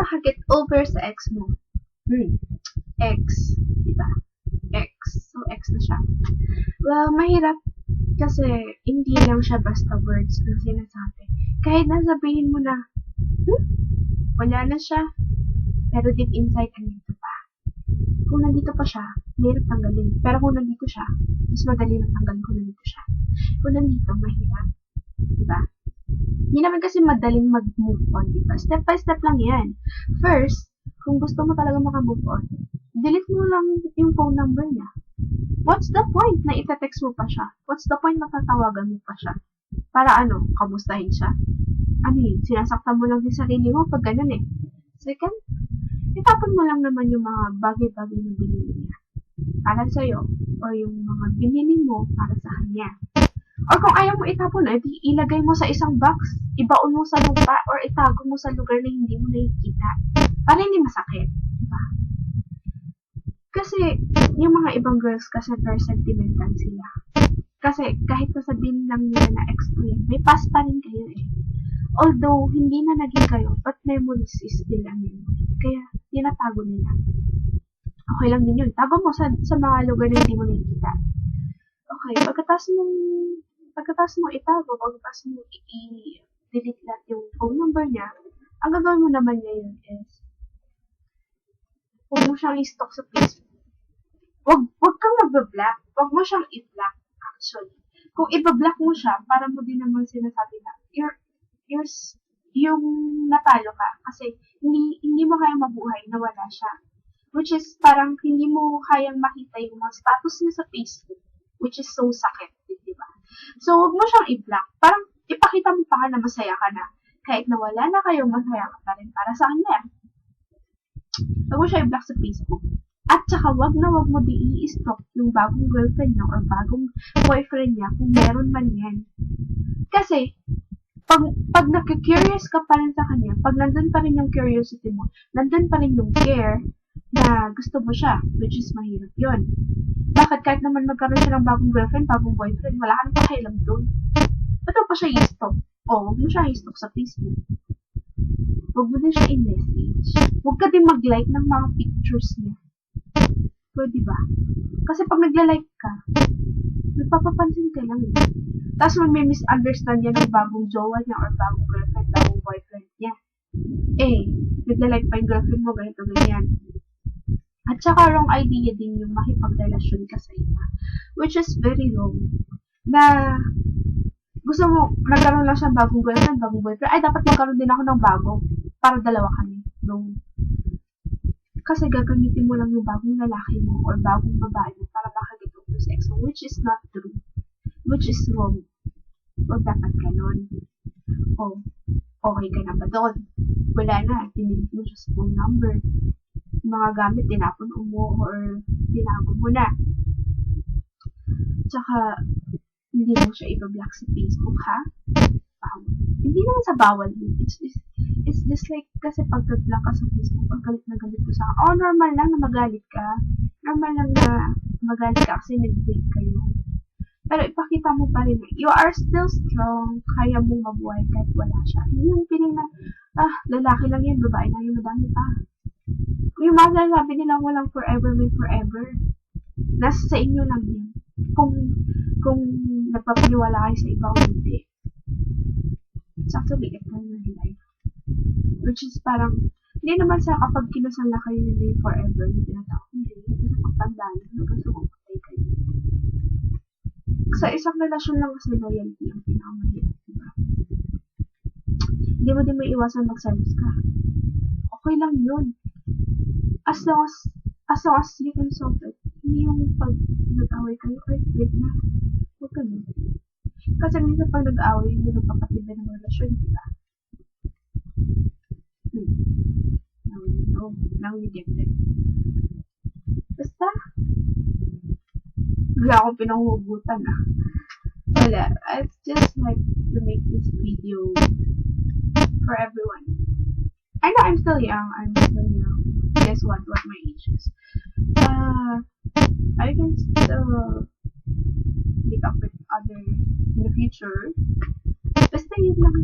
makaget over sa ex mo? Ex, diba? Ex. So, ex na siya. Well, mahirap kasi hindi lang siya basta words na sinasabi. Kahit nasabihin mo na, wala na siya, pero deep inside, andito pa. Kung nandito pa siya, mahirap tanggalin. Pero kung nandito siya, mas madali lang tanggalin kung nandito siya. Kung nandito, mahirap. Diba? Hindi naman kasi madaling mag-move on, diba? Step by step lang yan. First, kung gusto mo talaga maka-move on, delete mo lang yung phone number niya. What's the point na ita-text mo pa siya? What's the point na tatawagan mo pa siya? Para ano, kamustahin siya? Ano yun? Sinasaktan mo lang din sarili mo pag ganun eh. Second, itapon mo lang naman yung mga bagay-bagay na binili niya para sa'yo or yung mga binili mo para sa kanya. Or kung ayaw mo itapon, di ilagay mo sa isang box, ibaon mo sa lupa, or itago mo sa lugar na hindi mo nakikita. Para hindi masakit. Diba? Kasi, yung mga ibang girls kasi very sentimental sila. Kasi, kahit sasabihin lang nila na ex mo yan, may past pa rin kayo eh. Although, hindi na naging kayo, but memories is still a memory. Kaya, tinatago nila. Okay lang din yun. Tago mo sa mga lugar na hindi mo nakikita. Okay, pagkatapos mo itago, pagkatapos mo i-delete lahat yung phone number niya, ang gagawin mo naman niya yun is, huwag mo siyang i-stalk sa Facebook. Huwag kang mag-block. Huwag mo siyang i-block, actually. Kung i-block mo siya, para mo din naman sinasabi na, yung natalo ka. Kasi, hindi mo kaya mabuhay na wala siya. Which is, parang hindi mo kayang makita yung mga status niya sa Facebook. Which is so sakit, di ba? So, huwag mo siyang i-block. Parang, ipakita mo pa ka na masaya ka na. Kahit na wala na kayo, masaya ka pa rin para sa kanya. Huwag mo siya i-block sa Facebook. At saka, wag mo di i-stalk yung bagong girlfriend niya or bagong boyfriend niya kung meron man yan. Kasi, pag nag-curious ka pa rin sa kanya, pag nandun pa rin yung curiosity mo, nandun pa rin yung care na gusto mo siya, which is mahirap yun. Bakit kahit naman magkaroon siya ng bagong girlfriend, bagong boyfriend, wala ka nang pakialam dun. Ba't pa siya i-stalk? Huwag mo siya i-stalk sa Facebook. Huwag mo din siya i-message. Huwag ka din mag-like ng mga pictures niya. Pwede ba? Kasi pag nagla-like ka, nagpapapansin ka lang eh. Tapos may misunderstand niya ng bagong jowa niya or bagong girlfriend, bagong boyfriend niya. Nagla-like pa yung girlfriend mo, ganito, ganyan. At saka wrong idea din yung makipagrelasyon ka sa iba. Which is very wrong. Na gusto mo, nagkaroon lang siya bagong girlfriend, bagong boyfriend. Ay, dapat magkaroon din ako ng bago. Para dalawa kami. No. Kasi gagamitin mo lang yung bagong lalaki mo or bagong babae mo para makaget over sa ex mo. Which is not true. Which is wrong. Huwag dapat ganon. Okay ka na ba doon? Wala na. Tinilit mo siya sa phone number. Mga gamit, tinapon mo or tinago mo na. Tsaka, hindi mo siya i-block sa Facebook, ha? Hindi naman sa bawal din. It's just like, kasi pag-block ka sa Facebook, pag galit na galit ko sa akin. Normal lang na magalit ka. Normal lang na magalit ka kasi nag-break kayo. Pero ipakita mo pa rin na you are still strong, kaya mong mabuhay kahit wala siya. Hindi yung feeling na, lalaki lang yan, babae lang yung madami pa. Yung mga sinasabi nilang walang forever may forever. Nasa sa inyo lang yan. Kung nagpapaniwala kayo sa iba o hindi. It's actually eternal life. Which is parang, hindi naman sa kapag kinasal na kayo na yung forever, yung tinatawag. Hindi. Kasi pagtanda yun, hanggang sumapatay kayo. Sa isang relasyon lang kasi loyalty ang pinakamahirap, diba? Hindi mo din may iwasan magselos ka. Okay lang yun. As long as you can solve it. Hindi yung pag nag-away kayo, break na. Huwag ganun. Kasi minsan pag nag-away, hindi nagpapatibay ng relasyon, diba? Now you know. Now you get it. Basta, wala akong pinanghugutan Wala. It's just like to make this video for everyone. I know I'm still young. Guess what my age is. I can still meet up with others in the future. Basta yun lang.